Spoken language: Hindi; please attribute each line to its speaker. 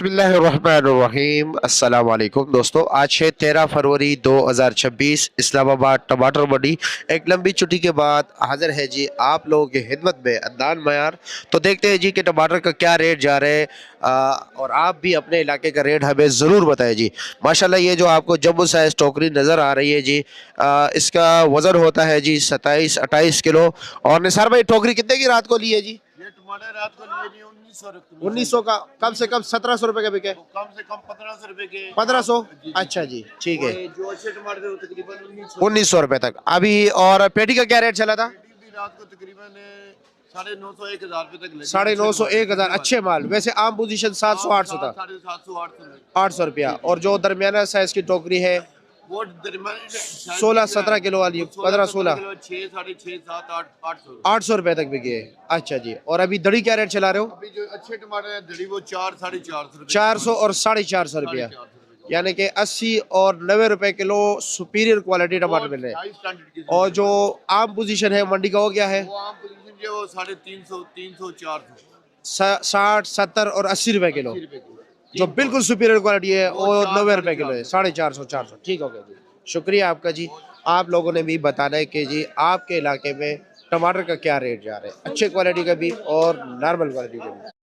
Speaker 1: बिस्मिल्लाहिर्रहमानिर्रहीम। अस्सलाम वालेकुम दोस्तों, आज है 13 फरवरी 2026। इस्लामाबाद टमाटर मंडी एक लंबी छुट्टी के बाद हाजिर है जी आप लोगों की खिदमत में अदनान मयार। तो देखते हैं जी कि टमाटर का क्या रेट जा रहे हैं, और आप भी अपने इलाके का रेट हमें ज़रूर बताएं जी। माशाल्लाह ये जो आपको जम्बो साइज टोकरी नज़र आ रही है जी, इसका वज़न होता है जी 27-28 किलो। और निसार भाई टोकरी कितने की रात को ली है जी?
Speaker 2: ये टमाटर रात को लिए नहीं 1900
Speaker 1: 1900 का, कम से कम 1700 रुपए का बिके,
Speaker 2: कम से कम 1500 रुपए के
Speaker 1: 1500।
Speaker 2: जी।
Speaker 1: अच्छा जी, ठीक है।
Speaker 2: जो अच्छे टमाटर है वो तकरीबन
Speaker 1: 1900 रुपए तक अभी। और पेटी का क्या रेट चला था?
Speaker 2: भी रात को तकरीबन 950 1000 रुपए तक
Speaker 1: 950 1000 अच्छे माल। वैसे आम पोजीशन 700 800 था।
Speaker 2: 750 800
Speaker 1: 800 रुपया। और जो दरमियाना साइज की टोकरी है
Speaker 2: वो
Speaker 1: 16-17 किलो वाली 15-16
Speaker 2: 6 6.5 7 8 800
Speaker 1: 800 रुपए तक बिकी है। अच्छा जी। और अभी दड़ी क्या रेट चला रहे हो?
Speaker 2: अभी जो अच्छे टमाटर है दड़ी वो 4 450
Speaker 1: 400 और 450 रुपया, यानी कि 80 और 90 रुपए किलो सुपीरियर क्वालिटी टमाटर मिल रहे हैं। और जो आम पोजीशन है मंडी का वो क्या है?
Speaker 2: वो आम पोजीशन जो 350 300 400
Speaker 1: 60 70 और 80 रुपए किलो। जो बिल्कुल सुपीरियर क्वालिटी है वो 90 रुपए किलो है, 450 400। ठीक हो गया जी, शुक्रिया आपका जी। आप लोगों ने भी बताना है कि जी आपके इलाके में टमाटर का क्या रेट जा रहा है, अच्छे क्वालिटी का भी और नॉर्मल क्वालिटी का भी।